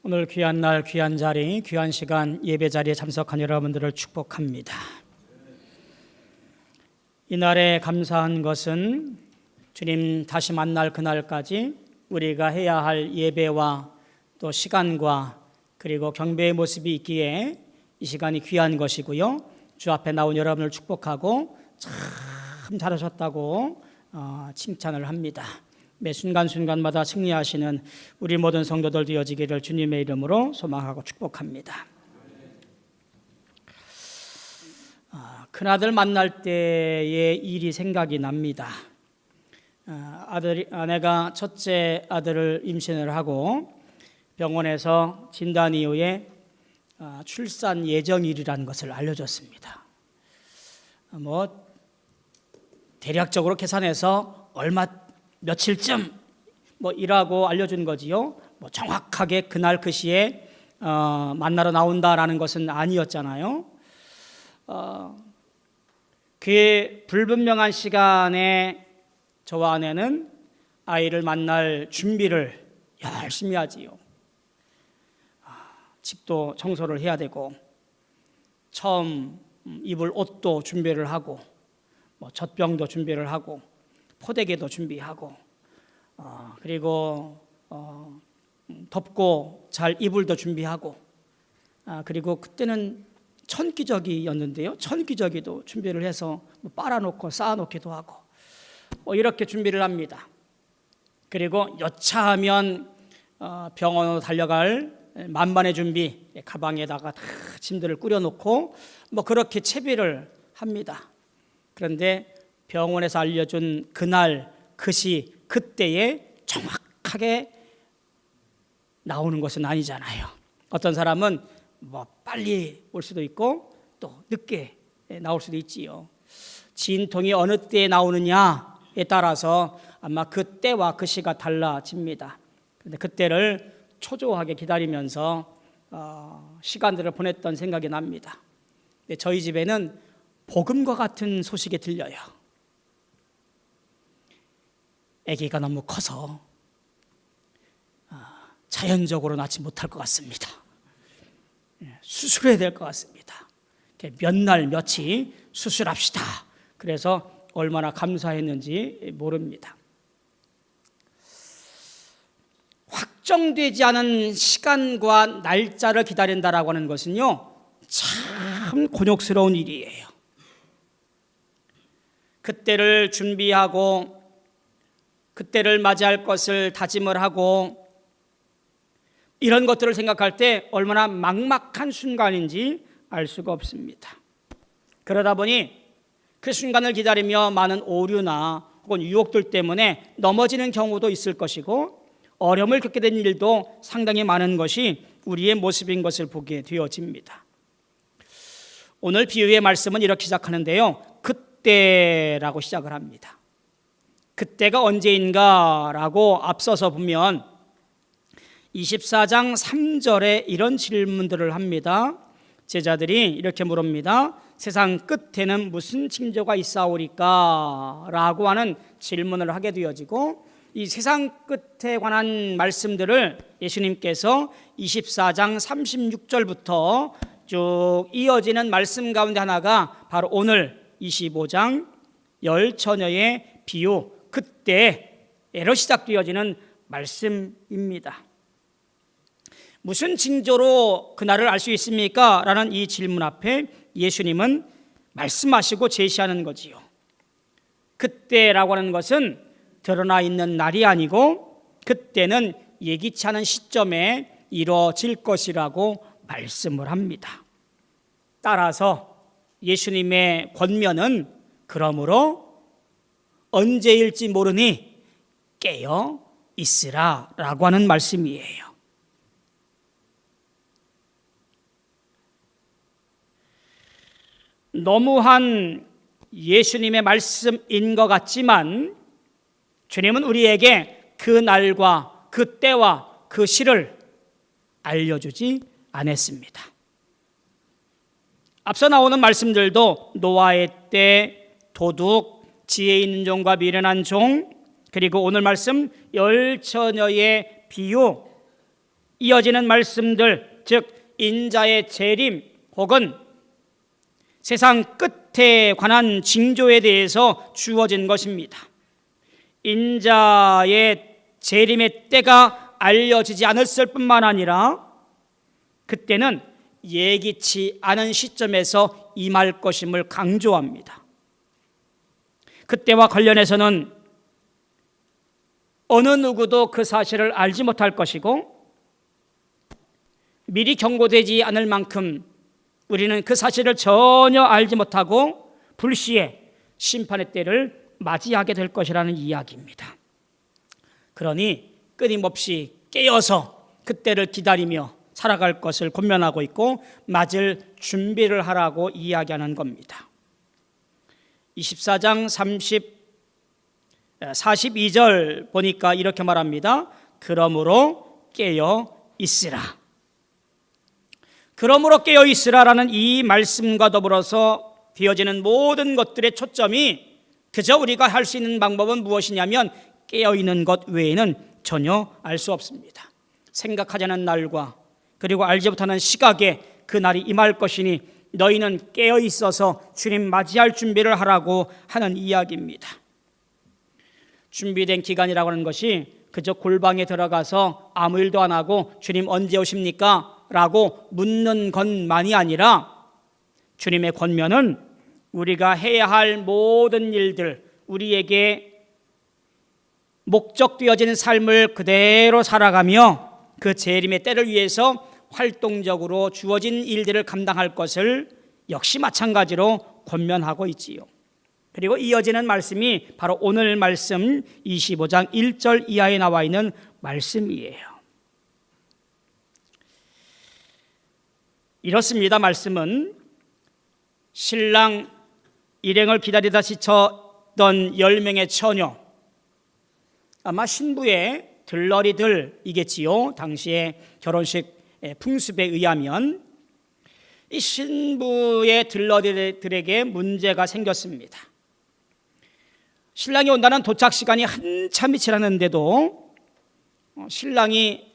오늘 귀한 날, 귀한 자리, 귀한 시간 예배 자리에 참석한 여러분들을 축복합니다. 이날에 감사한 것은 주님 다시 만날 그날까지 우리가 해야 할 예배와 또 시간과 그리고 경배의 모습이 있기에 이 시간이 귀한 것이고요. 주 앞에 나온 여러분을 축복하고 참 잘하셨다고 칭찬을 합니다. 매 순간순간마다 승리하시는 우리 모든 성도들 되어지기를 주님의 이름으로 소망하고 축복합니다. 큰아들 만날 때의 일이 생각이 납니다. 아내가 첫째 아들을 임신을 하고 병원에서 진단 이후에 출산 예정일이라는 것을 알려줬습니다. 대략적으로 계산해서 며칠쯤 이라고 알려준 거지요. 정확하게 그날 그 시에 만나러 나온다라는 것은 아니었잖아요. 그 불분명한 시간에 저와 아내는 아이를 만날 준비를 열심히 하지요. 집도 청소를 해야 되고 처음 입을 옷도 준비를 하고 젖병도 준비를 하고 포대개도 준비하고 그리고 덮고 잘 이불도 준비하고 그리고 그때는 천기저귀였는데요. 천기저귀도 준비를 해서 빨아놓고 쌓아놓기도 하고 이렇게 준비를 합니다. 그리고 여차하면 병원으로 달려갈 만반의 준비, 가방에다가 다 짐들을 꾸려놓고 그렇게 채비를 합니다. 그런데 병원에서 알려준 그날, 그 시, 그때에 정확하게 나오는 것은 아니잖아요. 어떤 사람은 빨리 올 수도 있고 또 늦게 나올 수도 있지요. 진통이 어느 때에 나오느냐에 따라서 아마 그때와 그 시가 달라집니다. 그런데 그때를 초조하게 기다리면서 시간들을 보냈던 생각이 납니다. 근데 저희 집에는 복음과 같은 소식이 들려요. 아기가 너무 커서 자연적으로 낳지 못할 것 같습니다. 수술해야 될 것 같습니다. 몇 날 며칠 수술합시다. 그래서 얼마나 감사했는지 모릅니다. 확정되지 않은 시간과 날짜를 기다린다라고 하는 것은요, 참 곤욕스러운 일이에요. 그때를 준비하고 그때를 맞이할 것을 다짐을 하고 이런 것들을 생각할 때 얼마나 막막한 순간인지 알 수가 없습니다. 그러다 보니 그 순간을 기다리며 많은 오류나 혹은 유혹들 때문에 넘어지는 경우도 있을 것이고 어려움을 겪게 된 일도 상당히 많은 것이 우리의 모습인 것을 보게 되어집니다. 오늘 비유의 말씀은 이렇게 시작하는데요. 그때라고 시작을 합니다. 그때가 언제인가라고 앞서서 보면 24장 3절에 이런 질문들을 합니다. 제자들이 이렇게 물습니다. 세상 끝에는 무슨 징조가 있사오리까? 라고 하는 질문을 하게 되어지고 이 세상 끝에 관한 말씀들을 예수님께서 24장 36절부터 쭉 이어지는 말씀 가운데 하나가 바로 오늘 25장 열 처녀의 비유 그때로 시작되어지는 말씀입니다. 무슨 징조로 그날을 알 수 있습니까? 라는 이 질문 앞에 예수님은 말씀하시고 제시하는 거지요. 그때라고 하는 것은 드러나 있는 날이 아니고 그때는 예기치 않은 시점에 이루어질 것이라고 말씀을 합니다. 따라서 예수님의 권면은 그러므로 언제일지 모르니 깨어 있으라 라고 하는 말씀이에요. 너무한 예수님의 말씀인 것 같지만 주님은 우리에게 그 날과 그 때와 그 시를 알려주지 않았습니다. 앞서 나오는 말씀들도 노아의 때, 도둑, 지혜 있는 종과 미련한 종, 그리고 오늘 말씀 열 처녀의 비유, 이어지는 말씀들, 즉 인자의 재림 혹은 세상 끝에 관한 징조에 대해서 주어진 것입니다. 인자의 재림의 때가 알려지지 않았을 뿐만 아니라 그때는 예기치 않은 시점에서 임할 것임을 강조합니다. 그때와 관련해서는 어느 누구도 그 사실을 알지 못할 것이고 미리 경고되지 않을 만큼 우리는 그 사실을 전혀 알지 못하고 불시에 심판의 때를 맞이하게 될 것이라는 이야기입니다. 그러니 끊임없이 깨어서 그때를 기다리며 살아갈 것을 권면하고 있고 맞을 준비를 하라고 이야기하는 겁니다. 24장 42절 보니까 이렇게 말합니다. 그러므로 깨어 있으라. 그러므로 깨어 있으라라는 이 말씀과 더불어서 되어지는 모든 것들의 초점이 그저 우리가 할 수 있는 방법은 무엇이냐면 깨어 있는 것 외에는 전혀 알 수 없습니다. 생각하지 않은 날과 그리고 알지 못하는 시각에 그 날이 임할 것이니 너희는 깨어 있어서 주님 맞이할 준비를 하라고 하는 이야기입니다. 준비된 기간이라고 하는 것이 그저 골방에 들어가서 아무 일도 안 하고 주님 언제 오십니까? 라고 묻는 것만이 아니라 주님의 권면은 우리가 해야 할 모든 일들, 우리에게 목적되어진 삶을 그대로 살아가며 그 재림의 때를 위해서 활동적으로 주어진 일들을 감당할 것을 역시 마찬가지로 권면하고 있지요. 그리고 이어지는 말씀이 바로 오늘 말씀 25장 1절 이하에 나와 있는 말씀이에요. 이렇습니다. 말씀은 신랑 일행을 기다리다 지쳤던 10명의 처녀, 아마 신부의 들러리들이겠지요. 당시의 결혼식 풍습에 의하면 이 신부의 들러리들에게 문제가 생겼습니다. 신랑이 온다는 도착 시간이 한참이 지났는데도 신랑이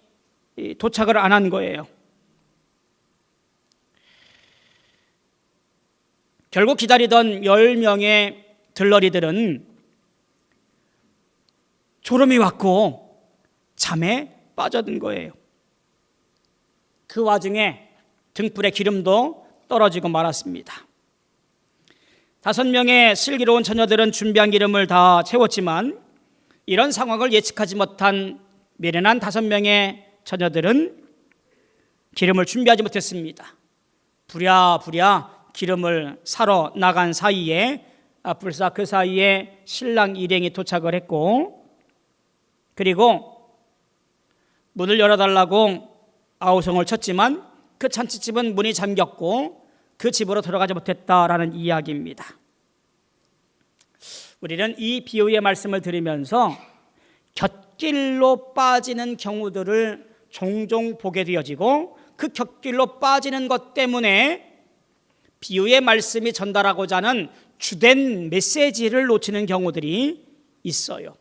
도착을 안 한 거예요. 결국 기다리던 10명의 들러리들은 졸음이 왔고 잠에 빠져든 거예요. 그 와중에 등불에 기름도 떨어지고 말았습니다. 5명의 슬기로운 처녀들은 준비한 기름을 다 채웠지만 이런 상황을 예측하지 못한 미련한 5명의 처녀들은 기름을 준비하지 못했습니다. 부랴부랴 기름을 사러 나간 사이에 불사 그 사이에 신랑 일행이 도착을 했고, 그리고 문을 열어달라고 아우성을 쳤지만 그 잔치집은 문이 잠겼고 그 집으로 들어가지 못했다라는 이야기입니다. 우리는 이 비유의 말씀을 들으면서 곁길로 빠지는 경우들을 종종 보게 되어지고 그 곁길로 빠지는 것 때문에 비유의 말씀이 전달하고자 하는 주된 메시지를 놓치는 경우들이 있어요.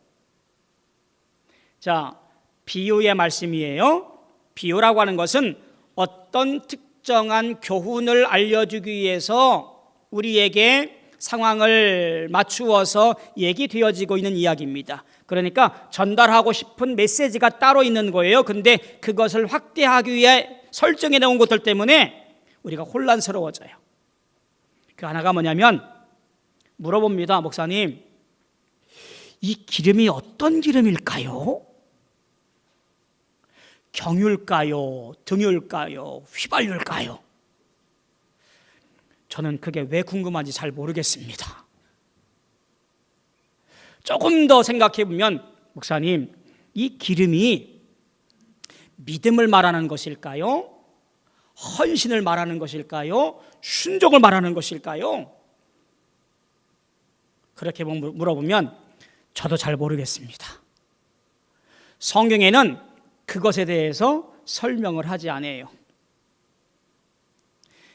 자, 비유의 말씀이에요. 비유라고 하는 것은 어떤 특정한 교훈을 알려주기 위해서 우리에게 상황을 맞추어서 얘기되어지고 있는 이야기입니다. 그러니까 전달하고 싶은 메시지가 따로 있는 거예요. 근데 그것을 확대하기 위해 설정해 놓은 것들 때문에 우리가 혼란스러워져요. 그 하나가 뭐냐면 물어봅니다. 목사님, 이 기름이 어떤 기름일까요? 경유일까요? 등유일까요? 휘발유일까요? 저는 그게 왜 궁금한지 잘 모르겠습니다. 조금 더 생각해 보면 목사님, 이 기름이 믿음을 말하는 것일까요? 헌신을 말하는 것일까요? 순종을 말하는 것일까요? 그렇게 물어보면 저도 잘 모르겠습니다. 성경에는 그것에 대해서 설명을 하지 않아요.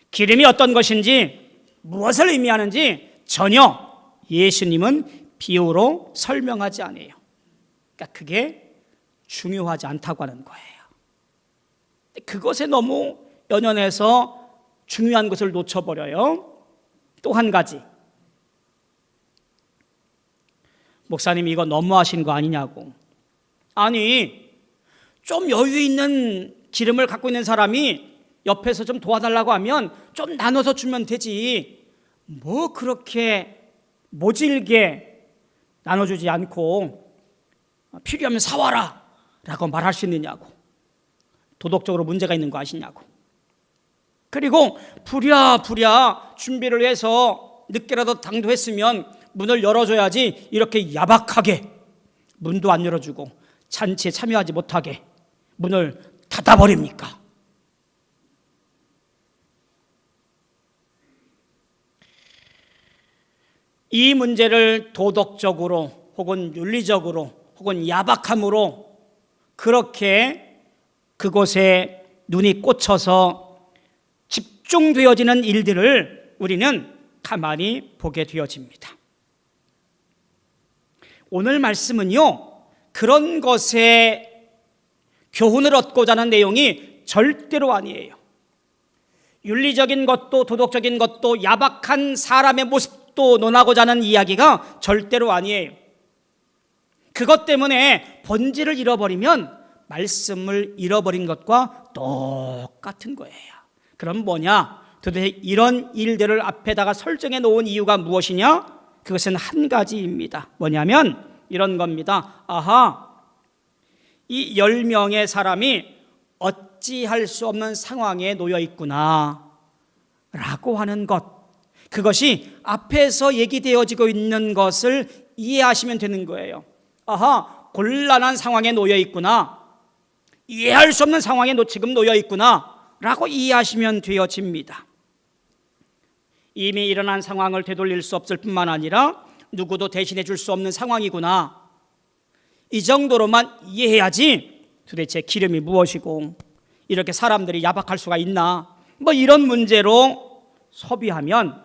기름이 어떤 것인지 무엇을 의미하는지 전혀 예수님은 비유로 설명하지 않아요. 그러니까 그게 중요하지 않다고 하는 거예요. 그것에 너무 연연해서 중요한 것을 놓쳐버려요. 또 한 가지, 목사님 이거 너무하신 거 아니냐고. 아니, 좀 여유 있는 기름을 갖고 있는 사람이 옆에서 좀 도와달라고 하면 좀 나눠서 주면 되지, 뭐 그렇게 모질게 나눠주지 않고 필요하면 사와라 라고 말할 수 있느냐고. 도덕적으로 문제가 있는 거 아시냐고. 그리고 부랴부랴 준비를 해서 늦게라도 당도했으면 문을 열어줘야지 이렇게 야박하게 문도 안 열어주고 잔치에 참여하지 못하게 문을 닫아버립니까? 이 문제를 도덕적으로 혹은 윤리적으로 혹은 야박함으로 그렇게 그곳에 눈이 꽂혀서 집중되어지는 일들을 우리는 가만히 보게 되어집니다. 오늘 말씀은요, 그런 것에 교훈을 얻고자 하는 내용이 절대로 아니에요. 윤리적인 것도 도덕적인 것도 야박한 사람의 모습도 논하고자 하는 이야기가 절대로 아니에요. 그것 때문에 본질을 잃어버리면 말씀을 잃어버린 것과 똑같은 거예요. 그럼 뭐냐? 도대체 이런 일들을 앞에다가 설정해 놓은 이유가 무엇이냐? 그것은 한 가지입니다. 뭐냐면 이런 겁니다. 아하, 이 10명의 사람이 어찌할 수 없는 상황에 놓여 있구나 라고 하는 것, 그것이 앞에서 얘기되어지고 있는 것을 이해하시면 되는 거예요. 아하, 곤란한 상황에 놓여 있구나, 이해할 수 없는 상황에 지금 놓여 있구나 라고 이해하시면 되어집니다. 이미 일어난 상황을 되돌릴 수 없을 뿐만 아니라 누구도 대신해 줄 수 없는 상황이구나, 이 정도로만 이해해야지 도대체 기름이 무엇이고 이렇게 사람들이 야박할 수가 있나, 뭐 이런 문제로 소비하면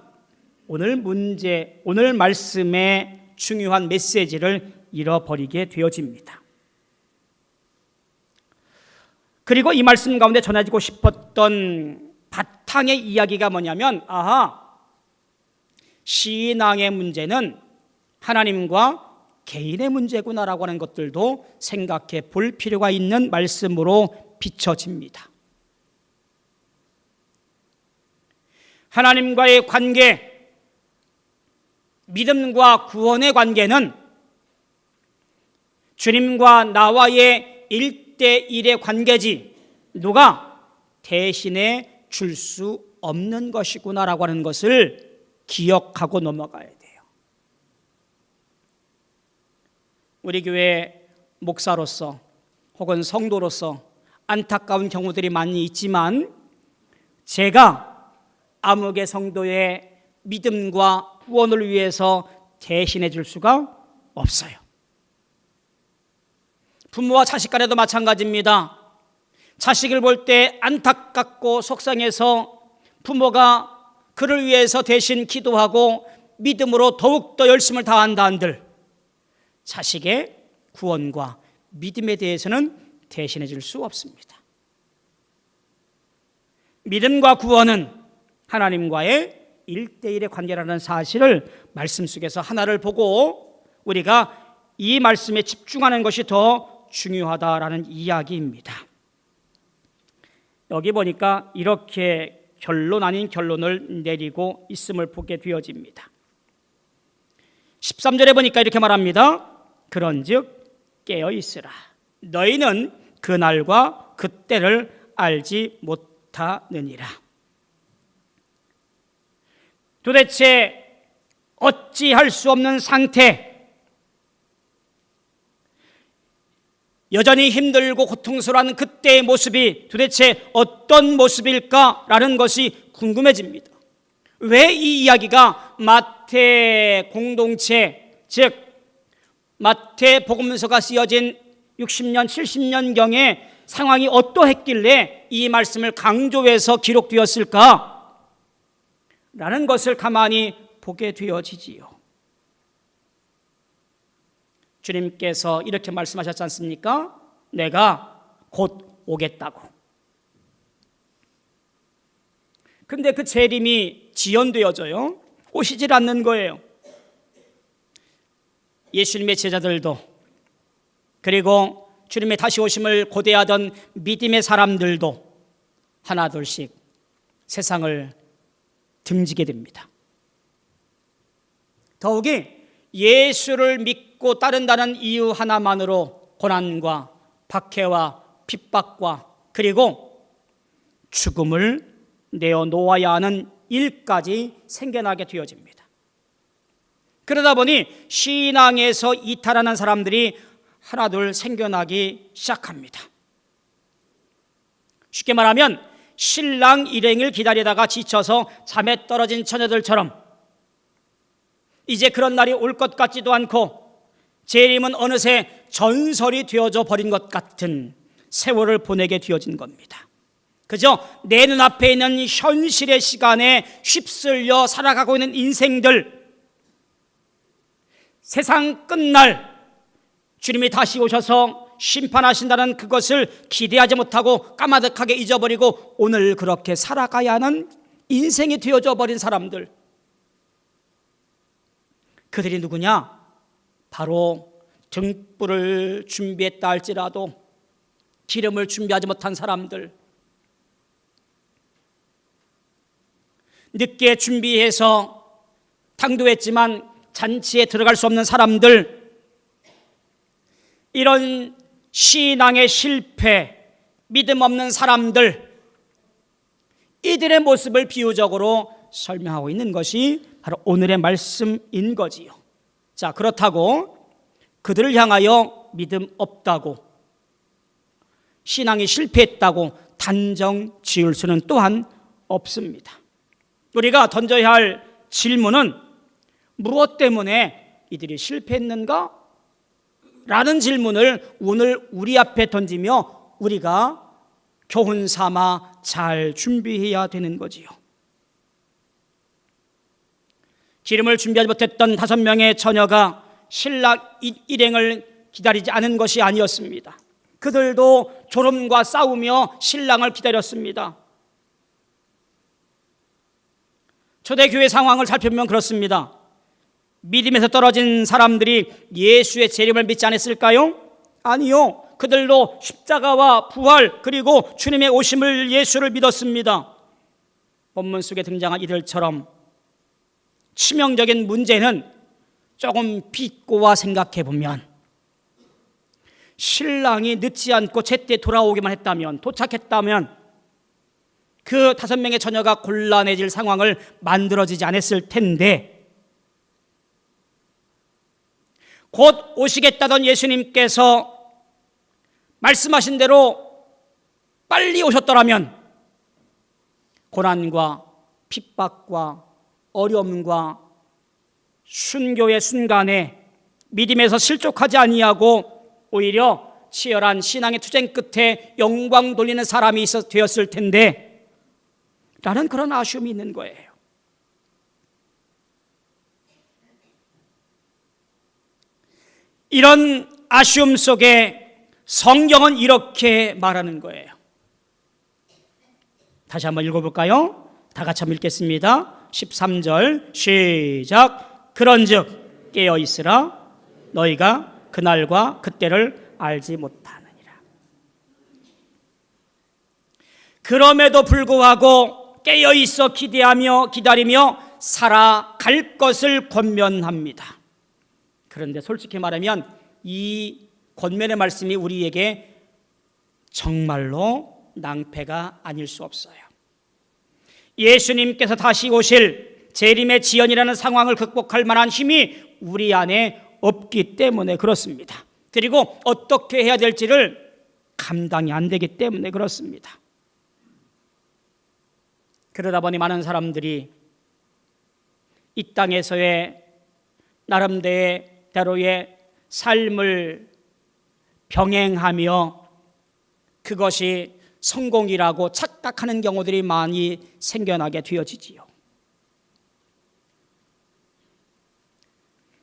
오늘 말씀의 중요한 메시지를 잃어버리게 되어집니다. 그리고 이 말씀 가운데 전해지고 싶었던 바탕의 이야기가 뭐냐면, 아하, 신앙의 문제는 하나님과 개인의 문제구나라고 하는 것들도 생각해 볼 필요가 있는 말씀으로 비춰집니다. 하나님과의 관계, 믿음과 구원의 관계는 주님과 나와의 1대1의 관계지 누가 대신해 줄 수 없는 것이구나라고 하는 것을 기억하고 넘어가야 돼요. 우리 교회 목사로서 혹은 성도로서 안타까운 경우들이 많이 있지만 제가 아무개 성도의 믿음과 구원을 위해서 대신해 줄 수가 없어요. 부모와 자식 간에도 마찬가지입니다. 자식을 볼 때 안타깝고 속상해서 부모가 그를 위해서 대신 기도하고 믿음으로 더욱더 열심을 다한다 한들 자식의 구원과 믿음에 대해서는 대신해 줄 수 없습니다. 믿음과 구원은 하나님과의 1대1의 관계라는 사실을 말씀 속에서 하나를 보고 우리가 이 말씀에 집중하는 것이 더 중요하다라는 이야기입니다. 여기 보니까 이렇게 결론 아닌 결론을 내리고 있음을 보게 되어집니다. 13절에 보니까 이렇게 말합니다. 그런즉 깨어 있으라. 너희는 그날과 그때를 알지 못하느니라. 도대체 어찌할 수 없는 상태, 여전히 힘들고 고통스러운 그때의 모습이 도대체 어떤 모습일까라는 것이 궁금해집니다. 왜 이 이야기가 마태 공동체, 즉 마태 복음서가 쓰여진 60년, 70년경의 상황이 어떠했길래 이 말씀을 강조해서 기록되었을까? 라는 것을 가만히 보게 되어지지요. 주님께서 이렇게 말씀하셨지 않습니까? 내가 곧 오겠다고. 그런데 그 재림이 지연되어져요. 오시질 않는 거예요. 예수님의 제자들도, 그리고 주님의 다시 오심을 고대하던 믿음의 사람들도 하나둘씩 세상을 등지게 됩니다. 더욱이 예수를 믿고 따른다는 이유 하나만으로 고난과 박해와 핍박과 그리고 죽음을 내어놓아야 하는 일까지 생겨나게 되어집니다. 그러다 보니 신앙에서 이탈하는 사람들이 하나둘 생겨나기 시작합니다. 쉽게 말하면 신랑 일행을 기다리다가 지쳐서 잠에 떨어진 처녀들처럼 이제 그런 날이 올 것 같지도 않고 재림은 어느새 전설이 되어져 버린 것 같은 세월을 보내게 되어진 겁니다. 그저 내 눈앞에 있는 현실의 시간에 휩쓸려 살아가고 있는 인생들, 세상 끝날 주님이 다시 오셔서 심판하신다는 그것을 기대하지 못하고 까마득하게 잊어버리고 오늘 그렇게 살아가야 하는 인생이 되어져 버린 사람들, 그들이 누구냐? 바로 등불을 준비했다 할지라도 기름을 준비하지 못한 사람들, 늦게 준비해서 당도했지만 잔치에 들어갈 수 없는 사람들, 이런 신앙의 실패, 믿음 없는 사람들, 이들의 모습을 비유적으로 설명하고 있는 것이 바로 오늘의 말씀인 거지요. 자, 그렇다고 그들을 향하여 믿음 없다고, 신앙이 실패했다고 단정 지을 수는 또한 없습니다. 우리가 던져야 할 질문은 무엇 때문에 이들이 실패했는가? 라는 질문을 오늘 우리 앞에 던지며 우리가 교훈 삼아 잘 준비해야 되는 거지요. 기름을 준비하지 못했던 5명의 처녀가 신랑 일행을 기다리지 않은 것이 아니었습니다. 그들도 졸음과 싸우며 신랑을 기다렸습니다. 초대교회 상황을 살펴보면 그렇습니다. 믿음에서 떨어진 사람들이 예수의 재림을 믿지 않았을까요? 아니요. 그들도 십자가와 부활 그리고 주님의 오심을, 예수를 믿었습니다. 본문 속에 등장한 이들처럼 치명적인 문제는 조금 비꼬아 생각해 보면 신랑이 늦지 않고 제때 돌아오기만 했다면, 도착했다면 그 5명의 처녀가 곤란해질 상황을 만들어지지 않았을 텐데, 곧 오시겠다던 예수님께서 말씀하신 대로 빨리 오셨더라면 고난과 핍박과 어려움과 순교의 순간에 믿음에서 실족하지 아니하고 오히려 치열한 신앙의 투쟁 끝에 영광 돌리는 사람이 되었을 텐데 라는 그런 아쉬움이 있는 거예요. 이런 아쉬움 속에 성경은 이렇게 말하는 거예요. 다시 한번 읽어볼까요? 다 같이 한번 읽겠습니다. 13절 시작. 그런즉 깨어있으라, 너희가 그날과 그때를 알지 못하느니라. 그럼에도 불구하고 깨어있어 기대하며 기다리며 살아갈 것을 권면합니다. 그런데 솔직히 말하면 이 권면의 말씀이 우리에게 정말로 낭패가 아닐 수 없어요. 예수님께서 다시 오실 재림의 지연이라는 상황을 극복할 만한 힘이 우리 안에 없기 때문에 그렇습니다. 그리고 어떻게 해야 될지를 감당이 안 되기 때문에 그렇습니다. 그러다 보니 많은 사람들이 이 땅에서의 나름대로의 삶을 병행하며 그것이 성공이라고 착각하는 경우들이 많이 생겨나게 되어지지요.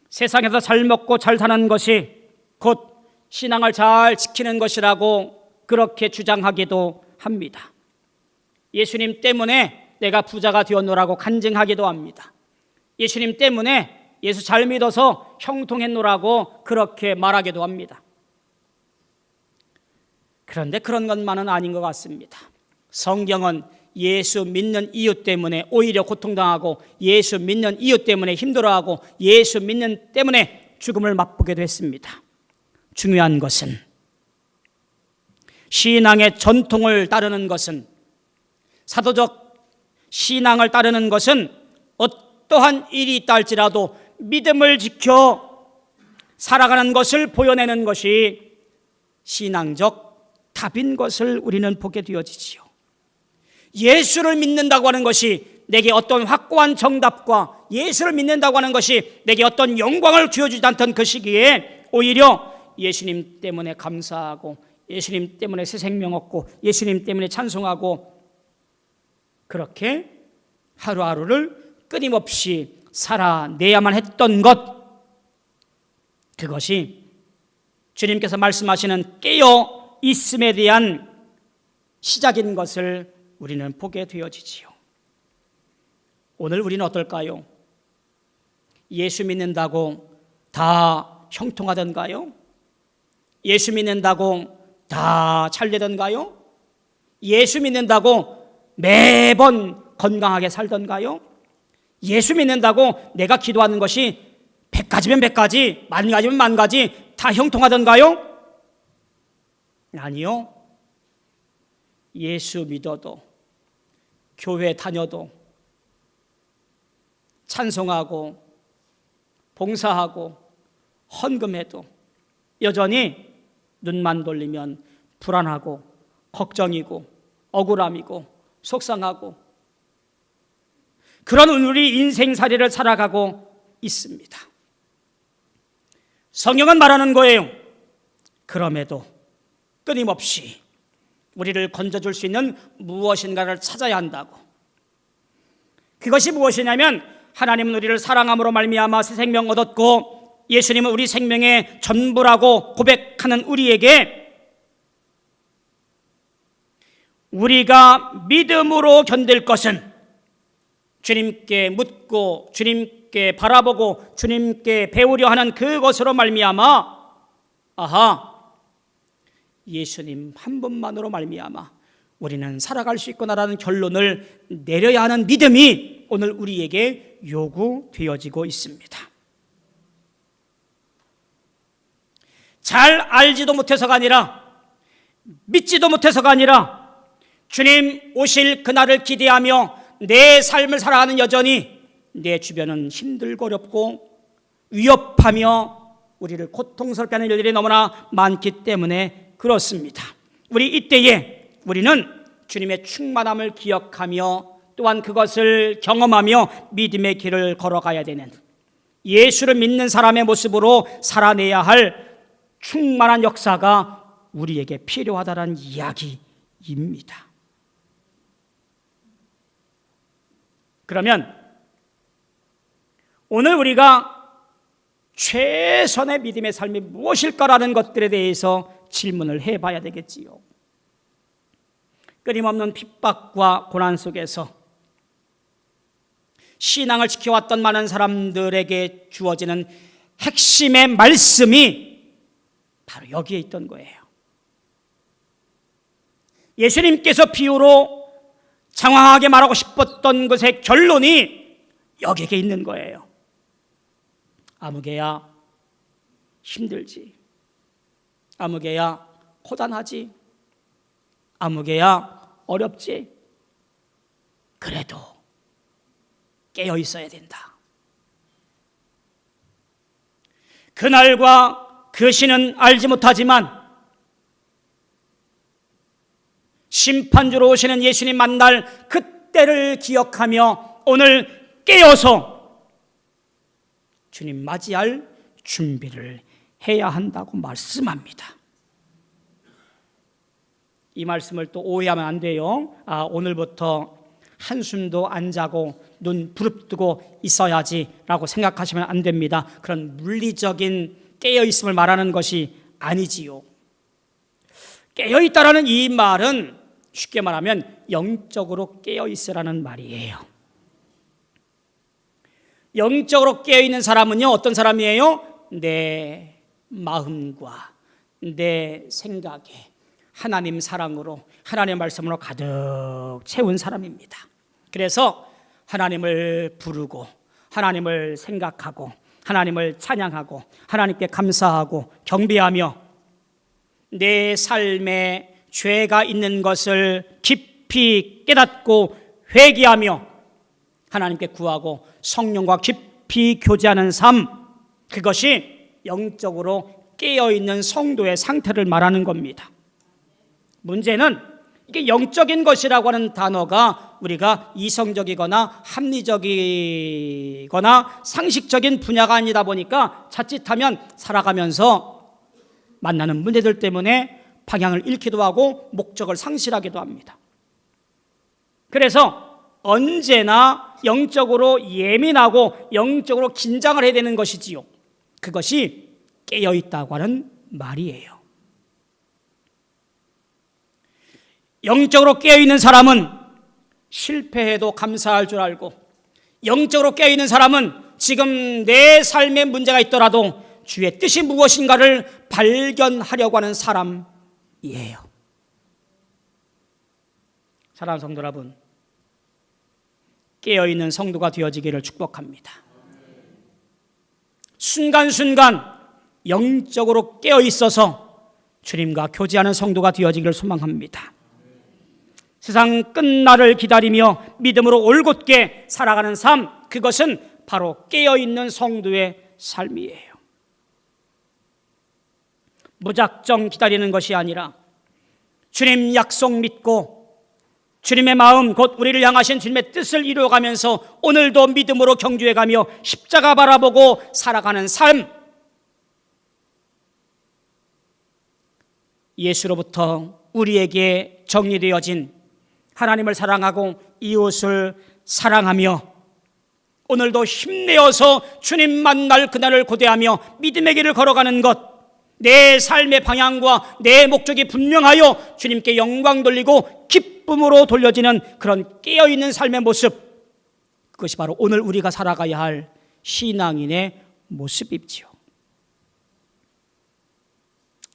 세상에서 잘 먹고 잘 사는 것이 곧 신앙을 잘 지키는 것이라고 그렇게 주장하기도 합니다. 예수님 때문에 내가 부자가 되었노라고 간증하기도 합니다. 예수님 때문에 예수 잘 믿어서 형통했노라고 그렇게 말하기도 합니다. 그런데 그런 것만은 아닌 것 같습니다. 성경은 예수 믿는 이유 때문에 오히려 고통당하고, 예수 믿는 이유 때문에 힘들어하고, 예수 믿는 때문에 죽음을 맛보게 됐습니다. 중요한 것은, 신앙의 전통을 따르는 것은, 사도적 신앙을 따르는 것은 어떠한 일이 있다 할지라도 믿음을 지켜 살아가는 것을 보여내는 것이 신앙적 답인 것을 우리는 보게 되어지지요. 예수를 믿는다고 하는 것이 내게 어떤 확고한 정답과, 예수를 믿는다고 하는 것이 내게 어떤 영광을 주어주지 않던 그 시기에 오히려 예수님 때문에 감사하고, 예수님 때문에 새 생명 얻고, 예수님 때문에 찬송하고, 그렇게 하루하루를 끊임없이 살아내야만 했던 것, 그것이 주님께서 말씀하시는 깨어 있음에 대한 시작인 것을 우리는 보게 되어지지요. 오늘 우리는 어떨까요? 예수 믿는다고 다 형통하던가요? 예수 믿는다고 다 잘되던가요? 예수 믿는다고 매번 건강하게 살던가요? 예수 믿는다고 내가 기도하는 것이 100가지면 100가지, 10,000가지면 10,000가지 다 형통하던가요? 아니요. 예수 믿어도, 교회 다녀도, 찬송하고 봉사하고 헌금해도 여전히 눈만 돌리면 불안하고 걱정이고 억울함이고 속상하고, 그런 우리 인생살이를 살아가고 있습니다. 성경은 말하는 거예요. 그럼에도 끊임없이 우리를 건져줄 수 있는 무엇인가를 찾아야 한다고. 그것이 무엇이냐면, 하나님은 우리를 사랑함으로 말미암아 새 생명 얻었고, 예수님은 우리 생명의 전부라고 고백하는 우리에게 우리가 믿음으로 견딜 것은 주님께 묻고 주님께 바라보고 주님께 배우려 하는 그것으로 말미암아, 예수님 한 분만으로 말미암아 우리는 살아갈 수 있구나라는 결론을 내려야 하는 믿음이 오늘 우리에게 요구되어지고 있습니다. 잘 알지도 못해서가 아니라, 믿지도 못해서가 아니라, 주님 오실 그날을 기대하며 내 삶을 살아가는 여전히 내 주변은 힘들고 어렵고 위협하며 우리를 고통스럽게 하는 일들이 너무나 많기 때문에 그렇습니다. 우리 이때에 우리는 주님의 충만함을 기억하며 또한 그것을 경험하며 믿음의 길을 걸어가야 되는, 예수를 믿는 사람의 모습으로 살아내야 할 충만한 역사가 우리에게 필요하다는 이야기입니다. 그러면 오늘 우리가 최선의 믿음의 삶이 무엇일까라는 것들에 대해서 질문을 해봐야 되겠지요. 끊임없는 핍박과 고난 속에서 신앙을 지켜왔던 많은 사람들에게 주어지는 핵심의 말씀이 바로 여기에 있던 거예요. 예수님께서 비유로 장황하게 말하고 싶었던 것의 결론이 여기에 있는 거예요. 아무개야 힘들지, 아무개야 고단하지, 아무개야 어렵지, 그래도 깨어 있어야 된다. 그날과 그 시는 알지 못하지만 심판주로 오시는 예수님 만날 그때를 기억하며 오늘 깨어서 주님 맞이할 준비를 해야 한다고 말씀합니다. 이 말씀을 또 오해하면 안 돼요. 오늘부터 한숨도 안 자고 눈 부릅뜨고 있어야지라고 생각하시면 안 됩니다. 그런 물리적인 깨어있음을 말하는 것이 아니지요. 깨어있다라는 이 말은 쉽게 말하면 영적으로 깨어 있으라는 말이에요. 영적으로 깨어 있는 사람은요, 어떤 사람이에요? 내 마음과 내 생각에 하나님 사랑으로, 하나님의 말씀으로 가득 채운 사람입니다. 그래서 하나님을 부르고 하나님을 생각하고 하나님을 찬양하고 하나님께 감사하고 경배하며 내 삶에 죄가 있는 것을 깊이 깨닫고 회개하며 하나님께 구하고 성령과 깊이 교제하는 삶, 그것이 영적으로 깨어있는 성도의 상태를 말하는 겁니다. 문제는 이게 영적인 것이라고 하는 단어가 우리가 이성적이거나 합리적이거나 상식적인 분야가 아니다 보니까 자칫하면 살아가면서 만나는 문제들 때문에 방향을 잃기도 하고 목적을 상실하기도 합니다. 그래서 언제나 영적으로 예민하고 영적으로 긴장을 해야 되는 것이지요. 그것이 깨어있다고 하는 말이에요. 영적으로 깨어있는 사람은 실패해도 감사할 줄 알고, 영적으로 깨어있는 사람은 지금 내 삶에 문제가 있더라도 주의 뜻이 무엇인가를 발견하려고 하는 사람이에요. 사랑하는 성도 여러분, 깨어있는 성도가 되어지기를 축복합니다. 순간순간 영적으로 깨어있어서 주님과 교제하는 성도가 되어지기를 소망합니다. 세상 끝날을 기다리며 믿음으로 올곧게 살아가는 삶, 그것은 바로 깨어있는 성도의 삶이에요. 무작정 기다리는 것이 아니라 주님 약속 믿고 주님의 마음, 곧 우리를 향하신 주님의 뜻을 이루어가면서 오늘도 믿음으로 경주해가며 십자가 바라보고 살아가는 삶, 예수로부터 우리에게 정리되어진 하나님을 사랑하고 이웃을 사랑하며 오늘도 힘내어서 주님 만날 그날을 고대하며 믿음의 길을 걸어가는 것, 내 삶의 방향과 내 목적이 분명하여 주님께 영광 돌리고 기쁨으로 돌려지는 그런 깨어있는 삶의 모습, 그것이 바로 오늘 우리가 살아가야 할 신앙인의 모습이지요.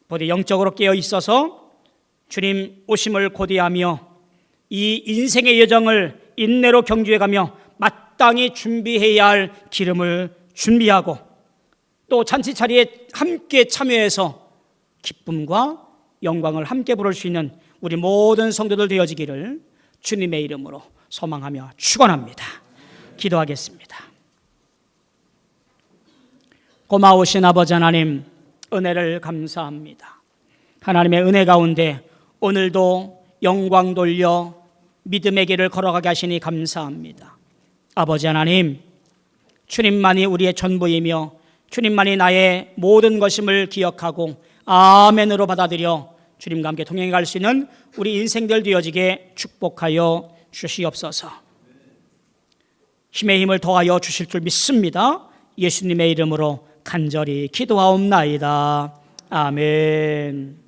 부디 영적으로 깨어있어서 주님 오심을 고대하며 이 인생의 여정을 인내로 경주해가며 마땅히 준비해야 할 기름을 준비하고 또 잔치자리에 함께 참여해서 기쁨과 영광을 함께 부를 수 있는 우리 모든 성도들 되어지기를 주님의 이름으로 소망하며 축원합니다. 기도하겠습니다. 고마우신 아버지 하나님, 은혜를 감사합니다. 하나님의 은혜 가운데 오늘도 영광 돌려 믿음의 길을 걸어가게 하시니 감사합니다. 아버지 하나님, 주님만이 우리의 전부이며 주님만이 나의 모든 것임을 기억하고 아멘으로 받아들여 주님과 함께 동행해 갈 수 있는 우리 인생들 되어지게 축복하여 주시옵소서. 힘의 힘을 더하여 주실 줄 믿습니다. 예수님의 이름으로 간절히 기도하옵나이다. 아멘.